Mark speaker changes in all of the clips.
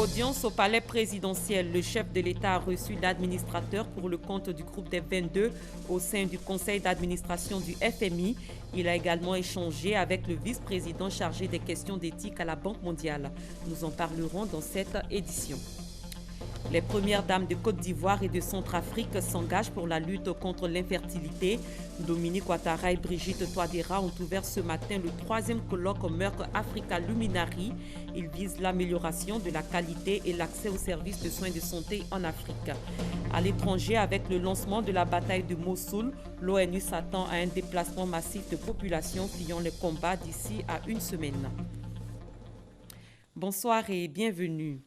Speaker 1: Audience au palais présidentiel. Le chef de l'État a reçu l'administrateur pour le compte du groupe des 22 au sein du conseil d'administration du FMI. Il a également échangé avec le vice-président chargé des questions d'éthique à la Banque mondiale. Nous en parlerons dans cette édition. Les premières dames de Côte d'Ivoire et de Centrafrique s'engagent pour la lutte contre l'infertilité. Dominique Ouattara et Brigitte Touadéra ont ouvert ce matin le 3e colloque Merck Africa Luminary. Ils visent l'amélioration de la qualité et l'accès aux services de soins de santé en Afrique. À l'étranger, avec le lancement de la bataille de Mossoul, l'ONU s'attend à un déplacement massif de population fuyant les combats d'ici à une semaine. Bonsoir et bienvenue.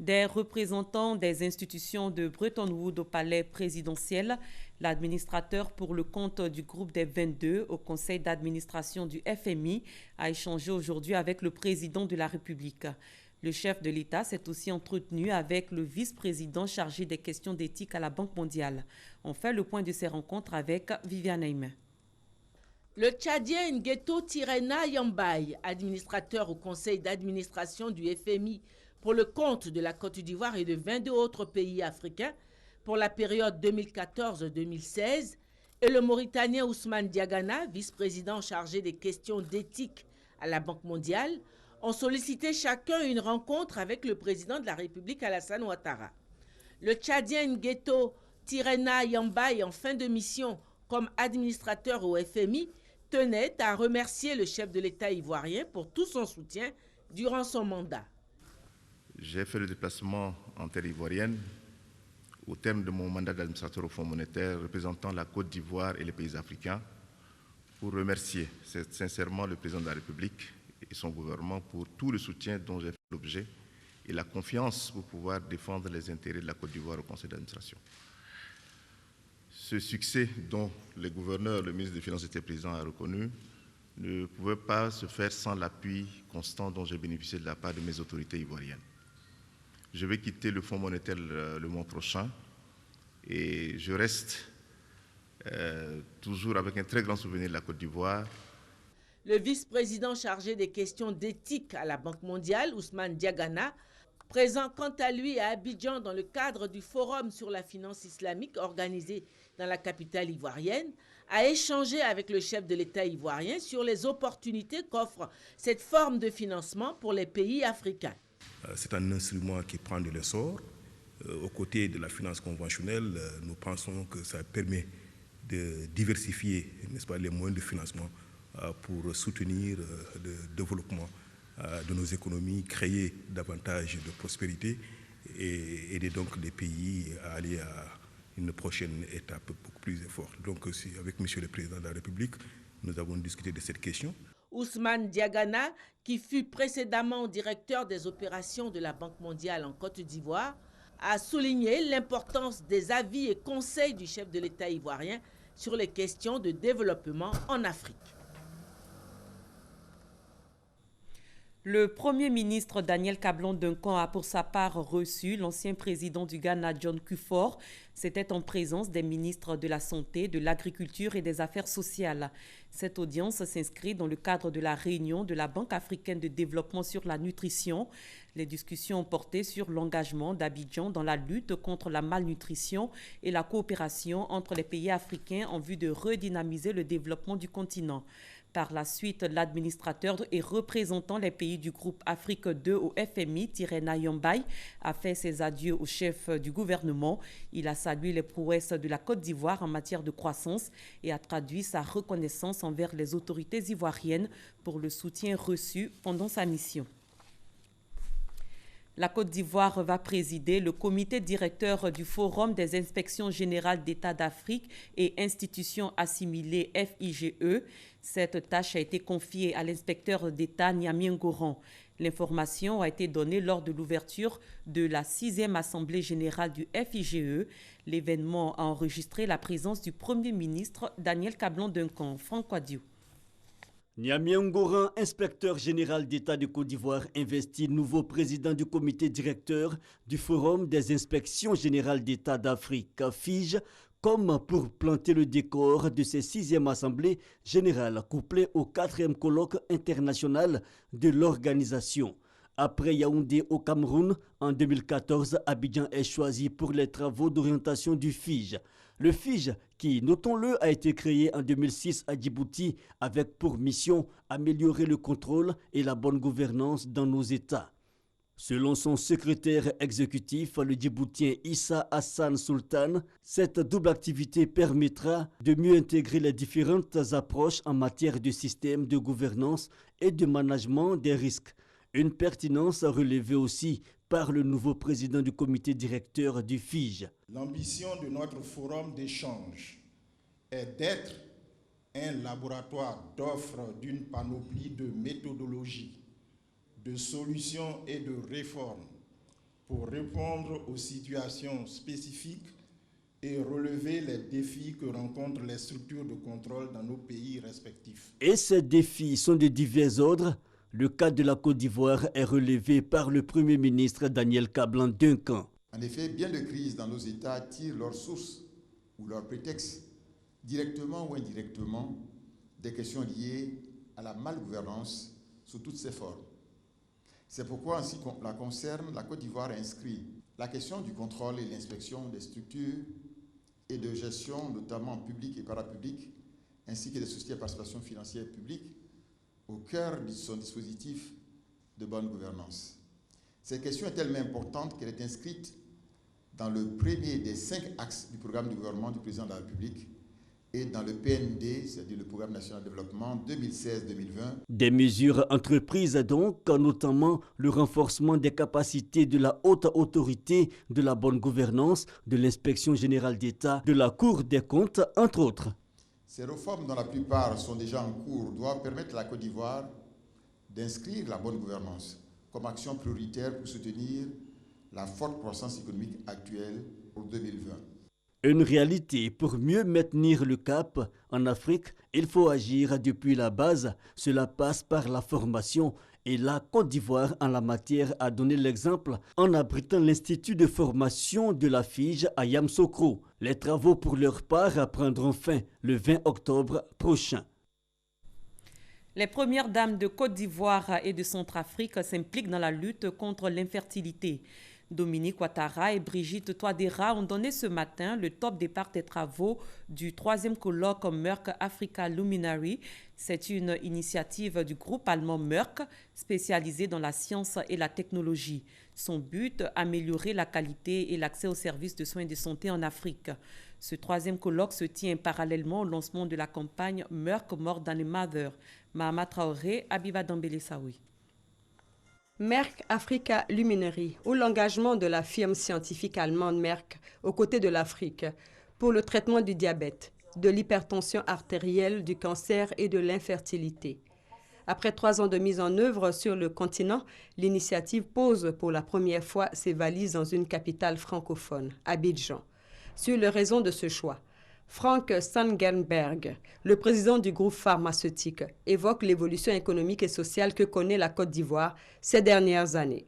Speaker 1: Des représentants des institutions de Bretton Woods au palais présidentiel, l'administrateur pour le compte du groupe des 22 au conseil d'administration du FMI a échangé aujourd'hui avec le président de la République. Le chef de l'État s'est aussi entretenu avec le vice-président chargé des questions d'éthique à la Banque mondiale. On fait le point de ces rencontres avec Viviane Aime.
Speaker 2: Le Tchadien Ngueto Tirena Yambay, administrateur au conseil d'administration du FMI, pour le compte de la Côte d'Ivoire et de 22 autres pays africains pour la période 2014-2016, et le Mauritanien Ousmane Diagana, vice-président chargé des questions d'éthique à la Banque mondiale, ont sollicité chacun une rencontre avec le président de la République Alassane Ouattara. Le Tchadien Ngueto Tirena Yambay, en fin de mission comme administrateur au FMI, tenait à remercier le chef de l'État ivoirien pour tout son soutien durant son mandat.
Speaker 3: J'ai fait le déplacement en terre ivoirienne au terme de mon mandat d'administrateur au Fonds monétaire représentant la Côte d'Ivoire et les pays africains pour remercier sincèrement le président de la République et son gouvernement pour tout le soutien dont j'ai fait l'objet et la confiance pour pouvoir défendre les intérêts de la Côte d'Ivoire au conseil d'administration. Ce succès dont le gouverneur, le ministre des Finances et le président a reconnu ne pouvait pas se faire sans l'appui constant dont j'ai bénéficié de la part de mes autorités ivoiriennes. Je vais quitter le Fonds monétaire le mois prochain et je reste toujours avec un très grand souvenir de la Côte d'Ivoire.
Speaker 2: Le vice-président chargé des questions d'éthique à la Banque mondiale, Ousmane Diagana, présent quant à lui à Abidjan dans le cadre du Forum sur la finance islamique organisé dans la capitale ivoirienne, a échangé avec le chef de l'État ivoirien sur les opportunités qu'offre cette forme de financement pour les pays africains.
Speaker 4: C'est un instrument qui prend de l'essor. Aux côtés de la finance conventionnelle, nous pensons que ça permet de diversifier, n'est-ce pas, les moyens de financement pour soutenir le développement de nos économies, créer davantage de prospérité et aider donc les pays à aller à une prochaine étape beaucoup plus forte. Donc, avec M. le Président de la République, nous avons discuté de cette question.
Speaker 2: Ousmane Diagana, qui fut précédemment directeur des opérations de la Banque mondiale en Côte d'Ivoire, a souligné l'importance des avis et conseils du chef de l'État ivoirien sur les questions de développement en Afrique.
Speaker 1: Le Premier ministre Daniel Kablan-Duncan a pour sa part reçu l'ancien président du Ghana, John Kufuor. C'était en présence des ministres de la Santé, de l'Agriculture et des Affaires sociales. Cette audience s'inscrit dans le cadre de la réunion de la Banque africaine de développement sur la nutrition. Les discussions ont porté sur l'engagement d'Abidjan dans la lutte contre la malnutrition et la coopération entre les pays africains en vue de redynamiser le développement du continent. Par la suite, l'administrateur et représentant les pays du groupe Afrique 2 au FMI, Tirena Yambay, a fait ses adieux au chef du gouvernement. Il a salué les prouesses de la Côte d'Ivoire en matière de croissance et a traduit sa reconnaissance envers les autorités ivoiriennes pour le soutien reçu pendant sa mission. La Côte d'Ivoire va présider le comité directeur du Forum des inspections générales d'État d'Afrique et institutions assimilées FIGE. Cette tâche a été confiée à l'inspecteur d'État Niamey Ngoran. L'information a été donnée lors de l'ouverture de la 6e Assemblée générale du FIGE. L'événement a enregistré la présence du Premier ministre Daniel Kablan-Duncan. Franck Wadiou.
Speaker 5: Niamey Ngoran, inspecteur général d'État de Côte d'Ivoire, investi nouveau président du comité directeur du Forum des inspections générales d'État d'Afrique, FIGE, comme pour planter le décor de cette 6e Assemblée générale couplée au 4e colloque international de l'organisation. Après Yaoundé au Cameroun, en 2014, Abidjan est choisi pour les travaux d'orientation du FIGE. Le FIGE, qui, notons-le, a été créé en 2006 à Djibouti avec pour mission améliorer le contrôle et la bonne gouvernance dans nos États. Selon son secrétaire exécutif, le Djiboutien Issa Hassan Sultan, cette double activité permettra de mieux intégrer les différentes approches en matière de système de gouvernance et de management des risques. Une pertinence relevée aussi par le nouveau président du comité directeur du FIGE.
Speaker 6: L'ambition de notre forum d'échange est d'être un laboratoire d'offres d'une panoplie de méthodologies, de solutions et de réformes pour répondre aux situations spécifiques et relever les défis que rencontrent les structures de contrôle dans nos pays respectifs.
Speaker 5: Et ces défis sont de divers ordres. Le cas de la Côte d'Ivoire est relevé par le Premier ministre Daniel Kablan-Duncan.
Speaker 7: En effet, bien de crises dans nos États tirent leur source ou leur prétexte, directement ou indirectement, des questions liées à la malgouvernance sous toutes ses formes. C'est pourquoi, en ce qui la concerne, la Côte d'Ivoire a inscrit la question du contrôle et l'inspection des structures et de gestion, notamment publiques et parapubliques, ainsi que des sociétés à participation financière publique, au cœur de son dispositif de bonne gouvernance. Cette question est tellement importante qu'elle est inscrite dans le premier des 5 axes du programme de gouvernement du président de la République et dans le PND, c'est-à-dire le Programme national de développement 2016-2020.
Speaker 5: Des mesures entreprises donc, notamment le renforcement des capacités de la haute autorité de la bonne gouvernance, de l'inspection générale d'État, de la Cour des comptes, entre autres.
Speaker 7: Ces réformes, dont la plupart sont déjà en cours, doivent permettre à la Côte d'Ivoire d'inscrire la bonne gouvernance comme action prioritaire pour soutenir la forte croissance économique actuelle pour 2020.
Speaker 5: Une réalité, pour mieux maintenir le cap en Afrique, il faut agir depuis la base. Cela passe par la formation. Et la Côte d'Ivoire, en la matière, a donné l'exemple en abritant l'Institut de formation de la FIGE à Yamoussoukro. Les travaux pour leur part prendront fin le 20 octobre prochain.
Speaker 1: Les premières dames de Côte d'Ivoire et de Centrafrique s'impliquent dans la lutte contre l'infertilité. Dominique Ouattara et Brigitte Touadéra ont donné ce matin le top départ des travaux du 3e colloque Merck Africa Luminary. C'est une initiative du groupe allemand Merck, spécialisé dans la science et la technologie. Son but, améliorer la qualité et l'accès aux services de soins de santé en Afrique. Ce 3e colloque se tient parallèlement au lancement de la campagne Merck More Than a Mother. Mahama Traoré, Abiba Dambélé Saoui.
Speaker 8: Merck Africa Luminary, ou l'engagement de la firme scientifique allemande Merck aux côtés de l'Afrique pour le traitement du diabète, de l'hypertension artérielle, du cancer et de l'infertilité. Après 3 ans de mise en œuvre sur le continent, l'initiative pose pour la première fois ses valises dans une capitale francophone, Abidjan. Sur les raisons de ce choix, Frank Sangenberg, le président du groupe pharmaceutique, évoque l'évolution économique et sociale que connaît la Côte d'Ivoire ces dernières années.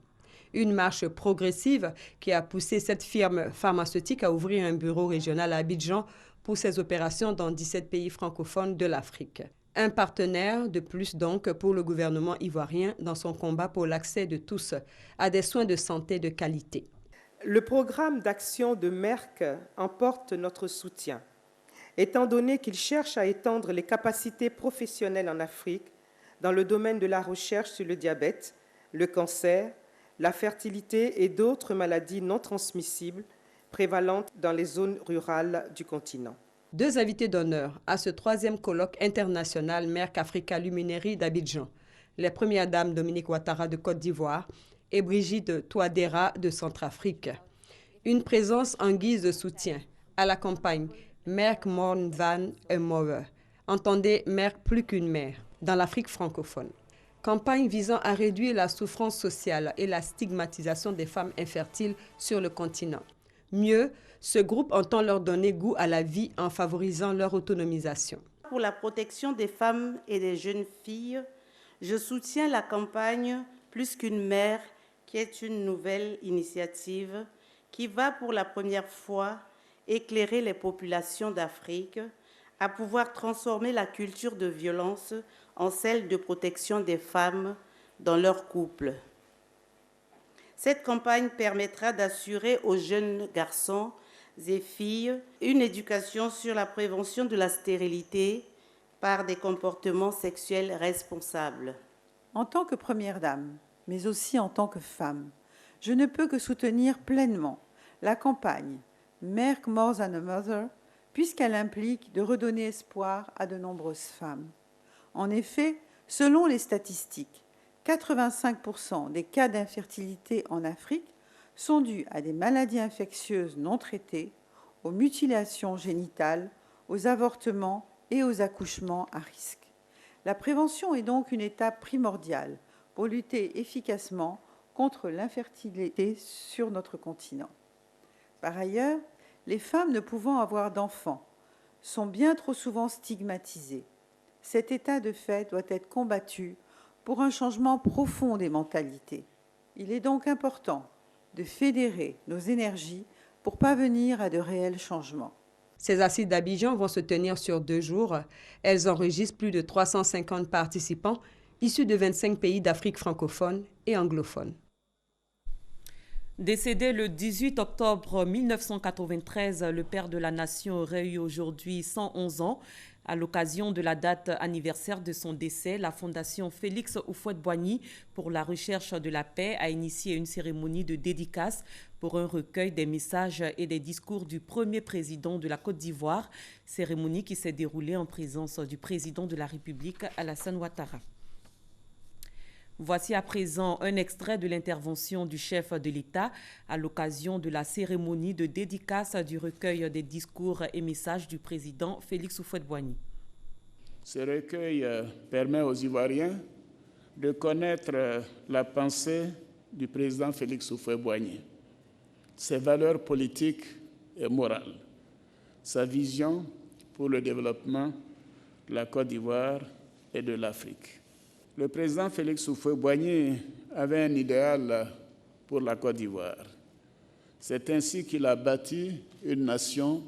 Speaker 8: Une marche progressive qui a poussé cette firme pharmaceutique à ouvrir un bureau régional à Abidjan pour ses opérations dans 17 pays francophones de l'Afrique. Un partenaire de plus donc pour le gouvernement ivoirien dans son combat pour l'accès de tous à des soins de santé de qualité.
Speaker 9: Le programme d'action de Merck emporte notre soutien, étant donné qu'il cherche à étendre les capacités professionnelles en Afrique dans le domaine de la recherche sur le diabète, le cancer, la fertilité et d'autres maladies non transmissibles prévalentes dans les zones rurales du continent.
Speaker 8: 2 invités d'honneur à ce 3e colloque international Merck Africa Luminary d'Abidjan. Les premières dames Dominique Ouattara de Côte d'Ivoire et Brigitte Touadéra de Centrafrique. Une présence en guise de soutien à la campagne Merck More Than a Mother, entendez Merck plus qu'une mère, dans l'Afrique francophone. Campagne visant à réduire la souffrance sociale et la stigmatisation des femmes infertiles sur le continent. Mieux, ce groupe entend leur donner goût à la vie en favorisant leur autonomisation.
Speaker 10: Pour la protection des femmes et des jeunes filles, je soutiens la campagne Plus qu'une mère, qui est une nouvelle initiative qui va pour la première fois éclairer les populations d'Afrique à pouvoir transformer la culture de violence en celle de protection des femmes dans leur couple. Cette campagne permettra d'assurer aux jeunes garçons et filles une éducation sur la prévention de la stérilité par des comportements sexuels responsables.
Speaker 11: En tant que première dame, mais aussi en tant que femme, je ne peux que soutenir pleinement la campagne Merck More Than a Mother, puisqu'elle implique de redonner espoir à de nombreuses femmes. En effet, selon les statistiques, 85% des cas d'infertilité en Afrique sont dus à des maladies infectieuses non traitées, aux mutilations génitales, aux avortements et aux accouchements à risque. La prévention est donc une étape primordiale pour lutter efficacement contre l'infertilité sur notre continent. Par ailleurs, les femmes ne pouvant avoir d'enfants sont bien trop souvent stigmatisées. Cet état de fait doit être combattu pour un changement profond des mentalités. Il est donc important de fédérer nos énergies pour parvenir à de réels changements.
Speaker 8: Ces assises d'Abidjan vont se tenir sur 2 jours. Elles enregistrent plus de 350 participants issus de 25 pays d'Afrique francophone et anglophone.
Speaker 1: Décédé le 18 octobre 1993, le père de la nation aurait eu aujourd'hui 111 ans. À l'occasion de la date anniversaire de son décès, la Fondation Félix Houphouët-Boigny pour la recherche de la paix a initié une cérémonie de dédicace pour un recueil des messages et des discours du premier président de la Côte d'Ivoire, cérémonie qui s'est déroulée en présence du président de la République, Alassane Ouattara. Voici à présent un extrait de l'intervention du chef de l'État à l'occasion de la cérémonie de dédicace du recueil des discours et messages du président Félix Houphouët-Boigny.
Speaker 12: Ce recueil permet aux Ivoiriens de connaître la pensée du président Félix Houphouët-Boigny, ses valeurs politiques et morales, sa vision pour le développement de la Côte d'Ivoire et de l'Afrique. Le président Félix Houphouët-Boigny avait un idéal pour la Côte d'Ivoire. C'est ainsi qu'il a bâti une nation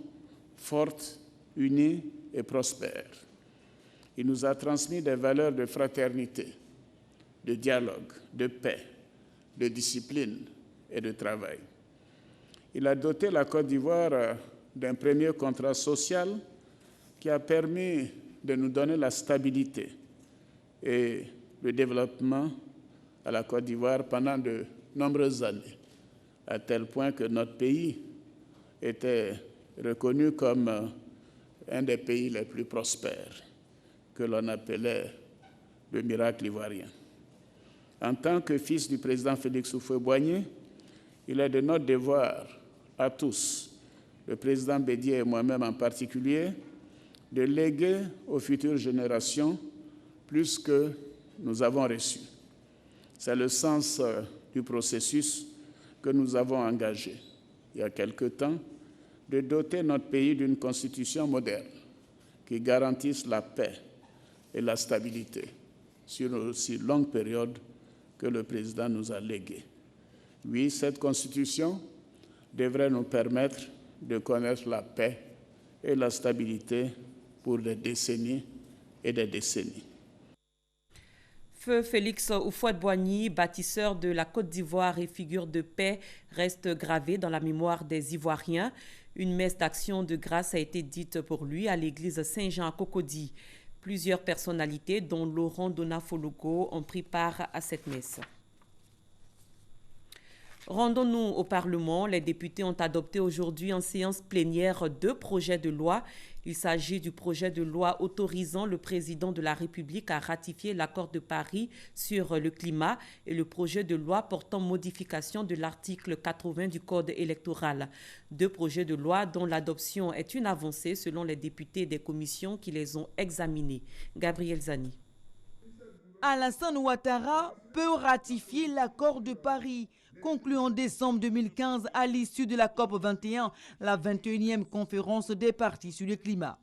Speaker 12: forte, unie et prospère. Il nous a transmis des valeurs de fraternité, de dialogue, de paix, de discipline et de travail. Il a doté la Côte d'Ivoire d'un premier contrat social qui a permis de nous donner la stabilité et le développement à la Côte d'Ivoire pendant de nombreuses années, à tel point que notre pays était reconnu comme un des pays les plus prospères, que l'on appelait le miracle ivoirien. En tant que fils du président Félix Houphouët-Boigny, il est de notre devoir à tous, le président Bédié et moi-même en particulier, de léguer aux futures générations plus que nous avons reçu. C'est le sens du processus que nous avons engagé il y a quelque temps de doter notre pays d'une constitution moderne qui garantisse la paix et la stabilité sur une aussi longue période que le président nous a léguée. Oui, cette constitution devrait nous permettre de connaître la paix et la stabilité pour des décennies et des décennies.
Speaker 1: Feu Félix Houphouët-Boigny, bâtisseur de la Côte d'Ivoire et figure de paix, reste gravé dans la mémoire des Ivoiriens. Une messe d'action de grâce a été dite pour lui à l'église Saint-Jean à Cocody. Plusieurs personnalités, dont Laurent Donafologo, ont pris part à cette messe. Rendons-nous au Parlement. Les députés ont adopté aujourd'hui en séance plénière 2 projets de loi. Il s'agit du projet de loi autorisant le président de la République à ratifier l'accord de Paris sur le climat et le projet de loi portant modification de l'article 80 du Code électoral. 2 projets de loi dont l'adoption est une avancée selon les députés des commissions qui les ont examinés. Gabriel Zani.
Speaker 13: Alassane Ouattara peut ratifier l'accord de Paris, conclu en décembre 2015 à l'issue de la COP 21, la 21e conférence des partis sur le climat.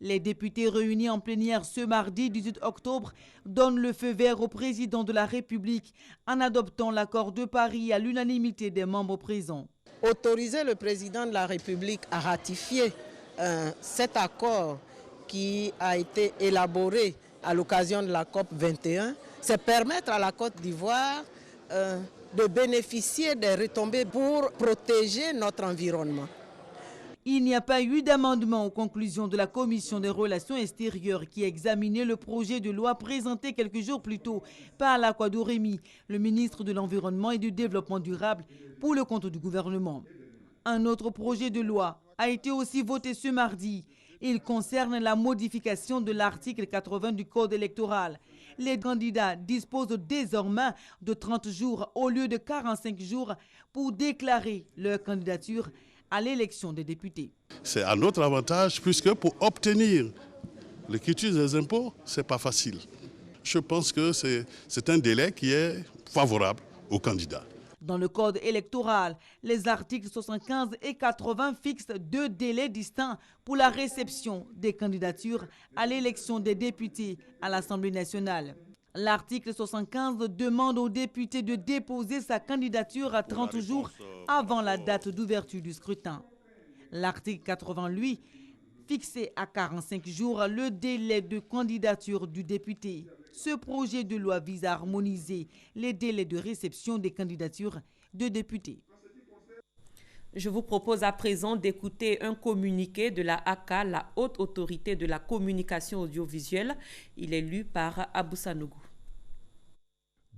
Speaker 13: Les députés réunis en plénière ce mardi 18 octobre donnent le feu vert au président de la République en adoptant l'accord de Paris à l'unanimité des membres présents.
Speaker 14: Autoriser le président de la République à ratifier cet accord qui a été élaboré à l'occasion de la COP 21, c'est permettre à la Côte d'Ivoire de bénéficier des retombées pour protéger notre environnement.
Speaker 13: Il n'y a pas eu d'amendement aux conclusions de la Commission des relations extérieures qui a examiné le projet de loi présenté quelques jours plus tôt par Lakwadou Rémy, le ministre de l'Environnement et du Développement durable, pour le compte du gouvernement. Un autre projet de loi a été aussi voté ce mardi. Il concerne la modification de l'article 80 du Code électoral. Les candidats disposent désormais de 30 jours au lieu de 45 jours pour déclarer leur candidature à l'élection des députés.
Speaker 15: C'est à notre avantage puisque pour obtenir l'écriture des impôts, ce n'est pas facile. Je pense que c'est un délai qui est favorable aux candidats.
Speaker 13: Dans le code électoral, les articles 75 et 80 fixent 2 délais distincts pour la réception des candidatures à l'élection des députés à l'Assemblée nationale. L'article 75 demande aux députés de déposer sa candidature à 30 jours avant la date d'ouverture du scrutin. L'article 80, lui, fixait à 45 jours le délai de candidature du député. Ce projet de loi vise à harmoniser les délais de réception des candidatures de députés.
Speaker 1: Je vous propose à présent d'écouter un communiqué de la ACA, la Haute Autorité de la Communication Audiovisuelle. Il est lu par Abou Sanougou.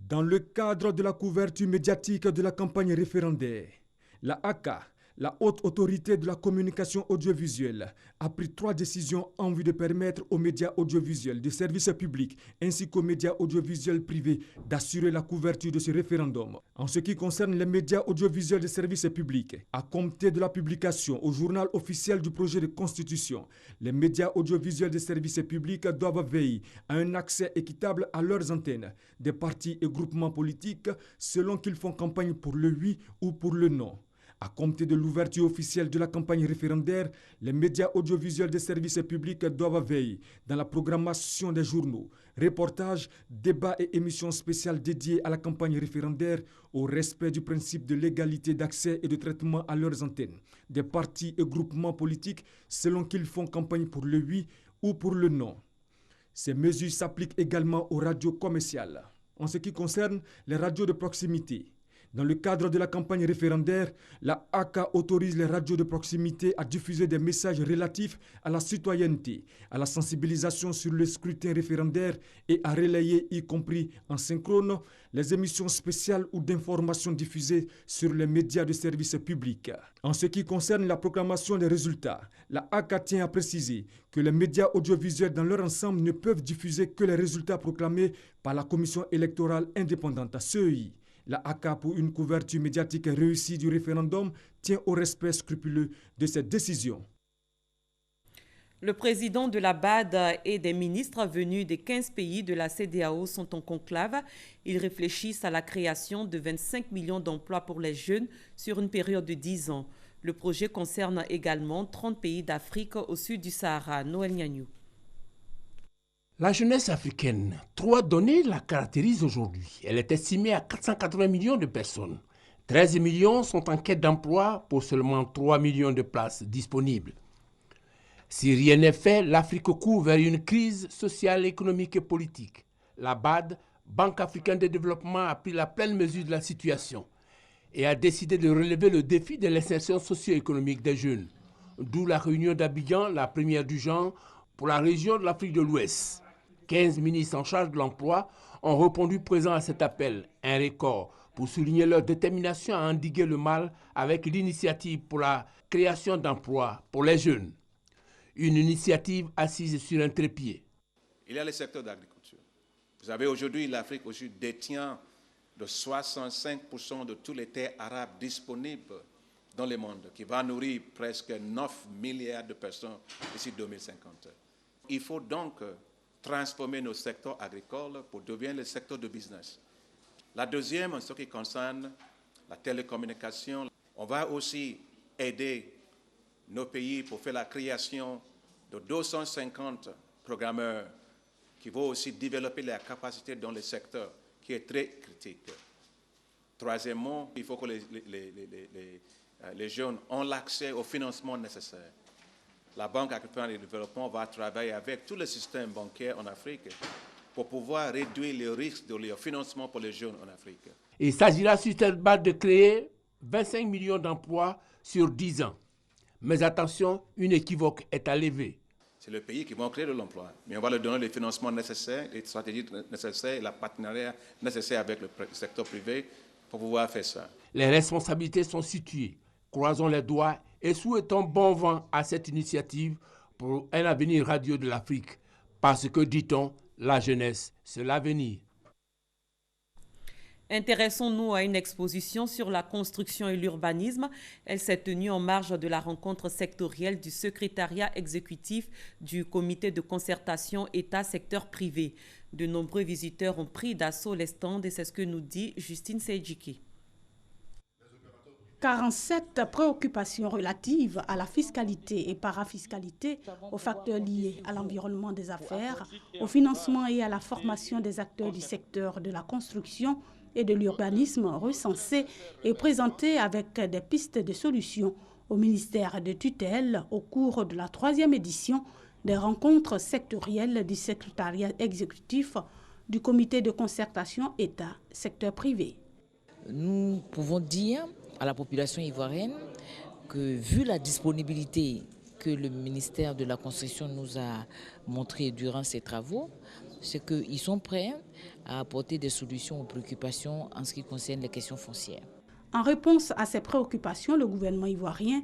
Speaker 16: Dans le cadre de la couverture médiatique de la campagne référendaire, la ACA, la Haute Autorité de la Communication Audiovisuelle, a pris 3 décisions en vue de permettre aux médias audiovisuels de services publics ainsi qu'aux médias audiovisuels privés d'assurer la couverture de ce référendum. En ce qui concerne les médias audiovisuels de services publics, à compter de la publication au journal officiel du projet de constitution, les médias audiovisuels de services publics doivent veiller à un accès équitable à leurs antennes, des partis et groupements politiques selon qu'ils font campagne pour le oui ou pour le non. À compter de l'ouverture officielle de la campagne référendaire, les médias audiovisuels des services publics doivent veiller dans la programmation des journaux, reportages, débats et émissions spéciales dédiées à la campagne référendaire au respect du principe de l'égalité d'accès et de traitement à leurs antennes, des partis et groupements politiques selon qu'ils font campagne pour le oui ou pour le non. Ces mesures s'appliquent également aux radios commerciales. En ce qui concerne les radios de proximité, dans le cadre de la campagne référendaire, la ACA autorise les radios de proximité à diffuser des messages relatifs à la citoyenneté, à la sensibilisation sur le scrutin référendaire et à relayer, y compris en synchrone, les émissions spéciales ou d'informations diffusées sur les médias de service public. En ce qui concerne la proclamation des résultats, la ACA tient à préciser que les médias audiovisuels dans leur ensemble ne peuvent diffuser que les résultats proclamés par la Commission électorale indépendante, CEI. La ACA, pour une couverture médiatique réussie du référendum, tient au respect scrupuleux de cette décision.
Speaker 1: Le président de la BAD et des ministres venus des 15 pays de la CEDEAO sont en conclave. Ils réfléchissent à la création de 25 millions d'emplois pour les jeunes sur une période de 10 ans. Le projet concerne également 30 pays d'Afrique au sud du Sahara. Noël Niagnou.
Speaker 17: La jeunesse africaine, 3 données la caractérisent aujourd'hui. Elle est estimée à 480 millions de personnes. 13 millions sont en quête d'emploi pour seulement 3 millions de places disponibles. Si rien n'est fait, l'Afrique court vers une crise sociale, économique et politique. La BAD, Banque africaine de développement, a pris la pleine mesure de la situation et a décidé de relever le défi de l'insertion socio-économique des jeunes. D'où la réunion d'Abidjan, la première du genre, pour la région de l'Afrique de l'Ouest. 15 ministres en charge de l'emploi ont répondu présents à cet appel, un record, pour souligner leur détermination à endiguer le mal avec l'initiative pour la création d'emplois pour les jeunes. Une initiative assise sur un trépied.
Speaker 18: Il y a le secteur d'agriculture. Vous savez, aujourd'hui, l'Afrique détient de 65% de tous les terres arabes disponibles dans le monde, qui va nourrir presque 9 milliards de personnes d'ici 2050. Il faut donc transformer nos secteurs agricoles pour devenir le secteur de business. La deuxième, en ce qui concerne la télécommunication, on va aussi aider nos pays pour faire la création de 250 programmeurs qui vont aussi développer la capacité dans le secteur qui est très critique. Troisièmement, il faut que les jeunes ont l'accès au financement nécessaire. La Banque africaine de développement va travailler avec tous les systèmes bancaires en Afrique pour pouvoir réduire les risques de leur financement pour les jeunes en Afrique.
Speaker 17: Il s'agira sur cette base de créer 25 millions d'emplois sur 10 ans. Mais attention, une équivoque est à lever.
Speaker 18: C'est le pays qui va créer de l'emploi. Mais on va leur donner les financements nécessaires, les stratégies nécessaires, la partenariat nécessaire avec le secteur privé pour pouvoir faire ça.
Speaker 17: Les responsabilités sont situées. Croisons les doigts et souhaitons bon vent à cette initiative pour un avenir radieux de l'Afrique. Parce que, dit-on, la jeunesse, c'est l'avenir.
Speaker 1: Intéressons-nous à une exposition sur la construction et l'urbanisme. Elle s'est tenue en marge de la rencontre sectorielle du secrétariat exécutif du comité de concertation État-secteur privé. De nombreux visiteurs ont pris d'assaut les stands et c'est ce que nous dit Justine Seydjiki.
Speaker 19: 47 préoccupations relatives à la fiscalité et parafiscalité, aux facteurs liés à l'environnement des affaires, au financement et à la formation des acteurs du secteur de la construction et de l'urbanisme recensés et présentés avec des pistes de solutions au ministère de tutelle au cours de la 3e édition des rencontres sectorielles du secrétariat exécutif du comité de concertation État-secteur privé.
Speaker 20: Nous pouvons dire à la population ivoirienne que vu la disponibilité que le ministère de la Construction nous a montrée durant ces travaux, c'est qu'ils sont prêts à apporter des solutions aux préoccupations en ce qui concerne les questions foncières.
Speaker 19: En réponse à ces préoccupations, le gouvernement ivoirien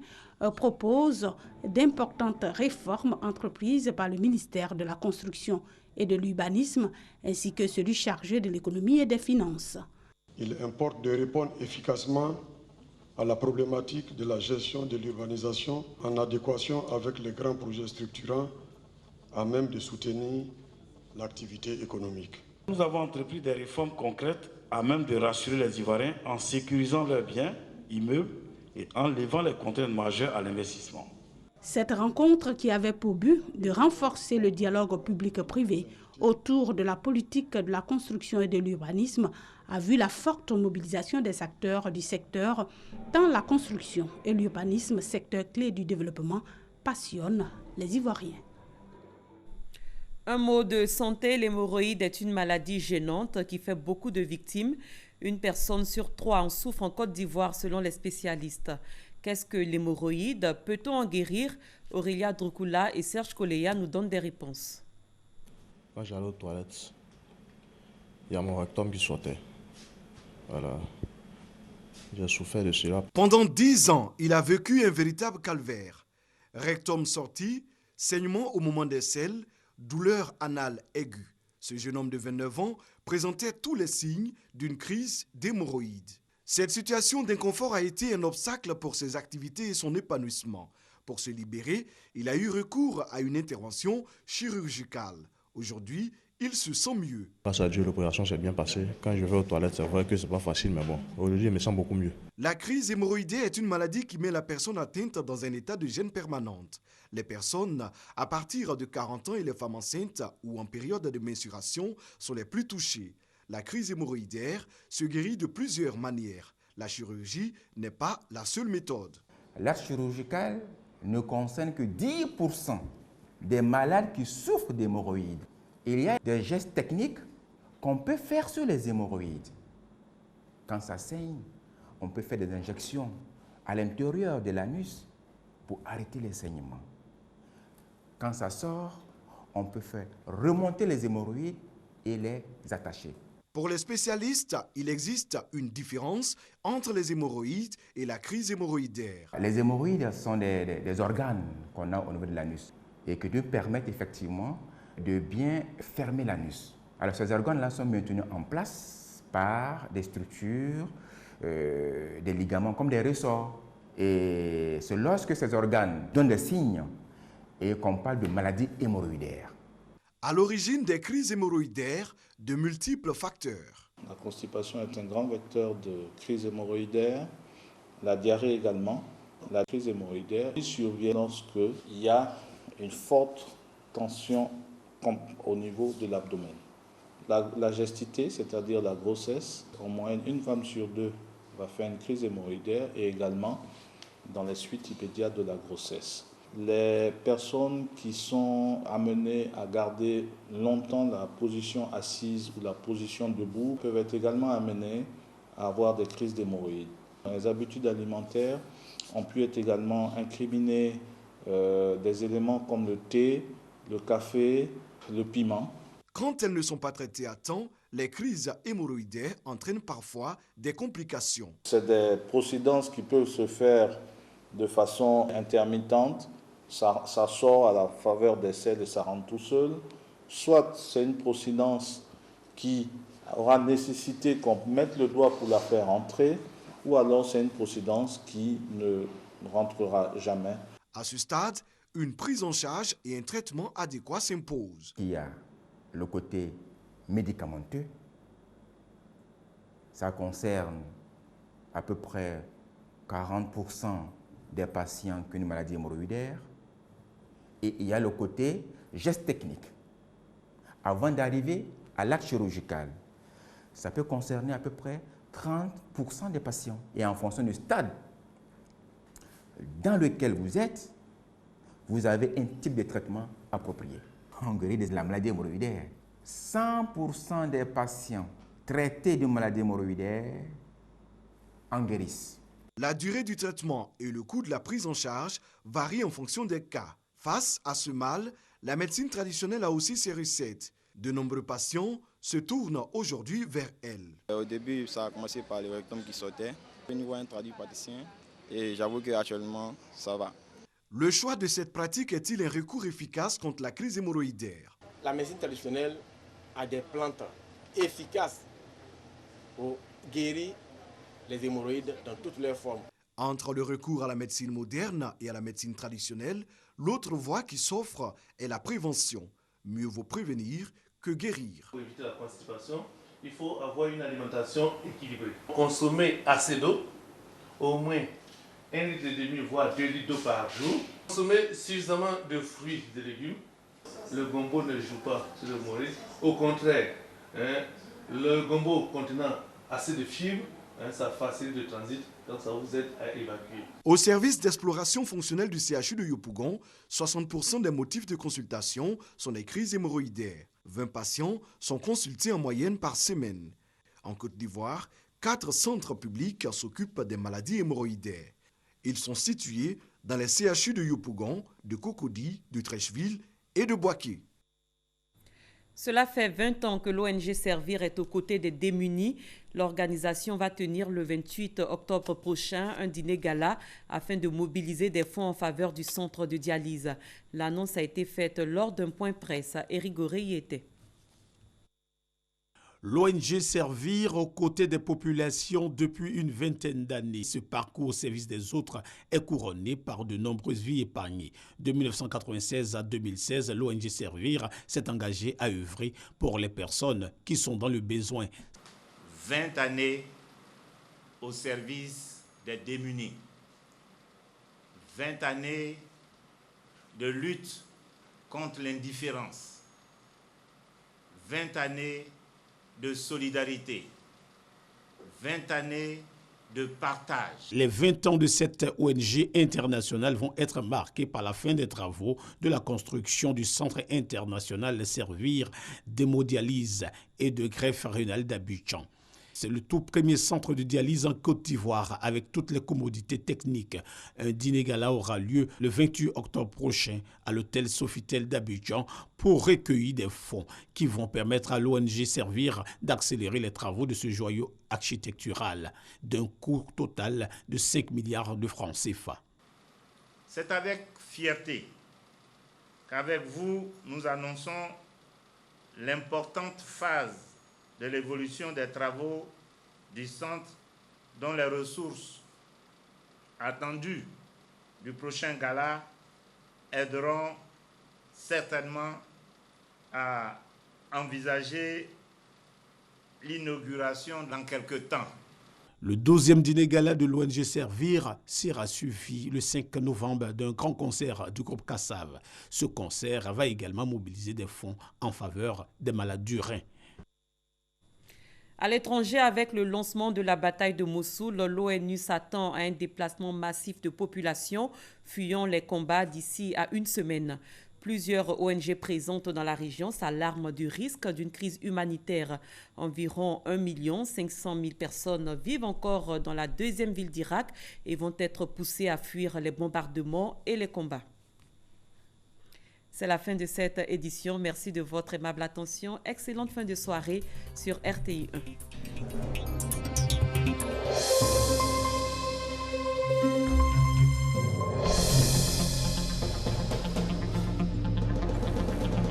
Speaker 19: propose d'importantes réformes entreprises par le ministère de la Construction et de l'Urbanisme ainsi que celui chargé de l'économie et des finances.
Speaker 21: Il importe de répondre efficacement à la problématique de la gestion de l'urbanisation en adéquation avec les grands projets structurants à même de soutenir l'activité économique.
Speaker 22: Nous avons entrepris des réformes concrètes à même de rassurer les Ivoiriens en sécurisant leurs biens, immeubles et en levant les contraintes majeures à l'investissement.
Speaker 19: Cette rencontre qui avait pour but de renforcer le dialogue public-privé autour de la politique de la construction et de l'urbanisme a vu la forte mobilisation des acteurs du secteur, tant la construction et l'urbanisme, secteur clé du développement, passionnent les Ivoiriens.
Speaker 1: Un mot de santé, l'hémorroïde est une maladie gênante qui fait beaucoup de victimes. Une personne sur 3 en souffre en Côte d'Ivoire selon les spécialistes. Qu'est-ce que l'hémorroïde? Peut-on en guérir? Aurélia Drukula et Serge Koleya nous donnent des réponses.
Speaker 23: Quand j'allais aux toilettes, il y a mon rectum qui sortait. Voilà. J'ai souffert de cela.
Speaker 24: Pendant 10 ans, il a vécu un véritable calvaire. Rectum sorti, saignement au moment des selles, douleur anale aiguë. Ce jeune homme de 29 ans présentait tous les signes d'une crise d'hémorroïdes. Cette situation d'inconfort a été un obstacle pour ses activités et son épanouissement. Pour se libérer, il a eu recours à une intervention chirurgicale. Aujourd'hui, il se sent mieux.
Speaker 23: Grâce à Dieu, l'opération s'est bien passée. Quand je vais aux toilettes, c'est vrai que c'est pas facile, mais bon, aujourd'hui, je me sens beaucoup mieux.
Speaker 24: La crise hémorroïdaire est une maladie qui met la personne atteinte dans un état de gêne permanente. Les personnes à partir de 40 ans et les femmes enceintes ou en période de menstruation sont les plus touchées. La crise hémorroïdaire se guérit de plusieurs manières. La chirurgie n'est pas la seule méthode.
Speaker 25: L'acte chirurgical ne concerne que 10% des malades qui souffrent d'hémorroïdes. Il y a des gestes techniques qu'on peut faire sur les hémorroïdes. Quand ça saigne, on peut faire des injections à l'intérieur de l'anus pour arrêter les saignements. Quand ça sort, on peut faire remonter les hémorroïdes et les attacher.
Speaker 24: Pour les spécialistes, il existe une différence entre les hémorroïdes et la crise hémorroïdaire.
Speaker 25: Les hémorroïdes sont des organes qu'on a au niveau de l'anus et qui nous permettent effectivement de bien fermer l'anus. Alors ces organes-là sont maintenus en place par des structures, des ligaments comme des ressorts. Et c'est lorsque ces organes donnent des signes et qu'on parle de maladie hémorroïdaire.
Speaker 24: À l'origine des crises hémorroïdaires, de multiples facteurs.
Speaker 12: La constipation est un grand vecteur de crise hémorroïdaire, la diarrhée également. La crise hémorroïdaire survient lorsqu'il y a une forte tension au niveau de l'abdomen. La gestité, c'est-à-dire la grossesse, en moyenne, une femme sur 2 va faire une crise hémorroïdaire et également dans les suites immédiates de la grossesse.
Speaker 22: Les personnes qui sont amenées à garder longtemps la position assise ou la position debout peuvent être également amenées à avoir des crises d'hémorroïdes. Les habitudes alimentaires ont pu être également incriminées des éléments comme le thé, le café, le piment.
Speaker 24: Quand elles ne sont pas traitées à temps, les crises hémorroïdaires entraînent parfois des complications.
Speaker 22: C'est des procédances qui peuvent se faire de façon intermittente. Ça sort à la faveur des selles et ça rentre tout seul. Soit c'est une procédance qui aura nécessité qu'on mette le doigt pour la faire entrer, ou alors c'est une procédance qui ne rentrera jamais.
Speaker 24: À ce stade, une prise en charge et un traitement adéquat s'imposent.
Speaker 25: Il y a le côté médicamenteux. Ça concerne à peu près 40% des patients qui ont une maladie hémorroïdaire. Et il y a le côté geste technique. Avant d'arriver à l'acte chirurgical, ça peut concerner à peu près 30% des patients. Et en fonction du stade dans lequel vous êtes, vous avez un type de traitement approprié. On guérit de la maladie hémorroïdaire. 100% des patients traités de maladie hémorroïdaire en guérissent.
Speaker 24: La durée du traitement et le coût de la prise en charge varient en fonction des cas. Face à ce mal, la médecine traditionnelle a aussi ses recettes. De nombreux patients se tournent aujourd'hui vers elle.
Speaker 2: Au début, ça a commencé par le rectum qui sortait. Je venais voir un tradipraticien et j'avoue qu'actuellement, ça va.
Speaker 24: Le choix de cette pratique est-il un recours efficace contre la crise hémorroïdaire?
Speaker 3: La médecine traditionnelle a des plantes efficaces pour guérir les hémorroïdes dans toutes leurs formes.
Speaker 24: Entre le recours à la médecine moderne et à la médecine traditionnelle, l'autre voie qui s'offre est la prévention. Mieux vaut prévenir que guérir.
Speaker 4: Pour éviter la constipation, il faut avoir une alimentation équilibrée. Consommer assez d'eau, au moins 1,5 litre, voire 2 litres d'eau par jour. Consommer suffisamment de fruits et de légumes. Le gombo ne joue pas sur l'hémorroïde. Au contraire, le gombo contenant assez de fibres, ça facilite le transit, donc ça vous aide à évacuer.
Speaker 24: Au service d'exploration fonctionnelle du CHU de Yopougon, 60% des motifs de consultation sont des crises hémorroïdaires. 20 patients sont consultés en moyenne par semaine. En Côte d'Ivoire, 4 centres publics s'occupent des maladies hémorroïdaires. Ils sont situés dans les CHU de Yopougon, de Cocody, de Trècheville et de Boaké.
Speaker 1: Cela fait 20 ans que l'ONG Servir est aux côtés des démunis. L'organisation va tenir le 28 octobre prochain un dîner gala afin de mobiliser des fonds en faveur du centre de dialyse. L'annonce a été faite lors d'un point presse. Éric Goré y était.
Speaker 6: L'ONG Servir aux côtés des populations depuis une vingtaine d'années. Ce parcours au service des autres est couronné par de nombreuses vies épargnées. De 1996 à 2016, l'ONG Servir s'est engagée à œuvrer pour les personnes qui sont dans le besoin.
Speaker 7: 20 années au service des démunis. 20 années de lutte contre l'indifférence. 20 années de solidarité, 20 années de partage.
Speaker 6: Les 20 ans de cette ONG internationale vont être marqués par la fin des travaux de la construction du Centre international Servir d'hémodialyse et de greffe rénale d'Abidjan. C'est le tout premier centre de dialyse en Côte d'Ivoire avec toutes les commodités techniques. Un dîner gala aura lieu le 28 octobre prochain à l'hôtel Sofitel d'Abidjan pour recueillir des fonds qui vont permettre à l'ONG Servir d'accélérer les travaux de ce joyau architectural d'un coût total de 5 milliards de francs CFA.
Speaker 7: C'est avec fierté qu'avec vous, nous annonçons l'importante phase de l'évolution des travaux du centre dont les ressources attendues du prochain gala aideront certainement à envisager l'inauguration dans quelques temps.
Speaker 6: Le 12e dîner gala de l'ONG Servir sera suivi le 5 novembre d'un grand concert du groupe Kassav. Ce concert va également mobiliser des fonds en faveur des malades du rein.
Speaker 1: À l'étranger, avec le lancement de la bataille de Mossoul, l'ONU s'attend à un déplacement massif de population fuyant les combats d'ici à une semaine. Plusieurs ONG présentes dans la région s'alarment du risque d'une crise humanitaire. Environ 1 500 000 personnes vivent encore dans la deuxième ville d'Irak et vont être poussées à fuir les bombardements et les combats. C'est la fin de cette édition. Merci de votre aimable attention. Excellente fin de soirée sur RTI 1.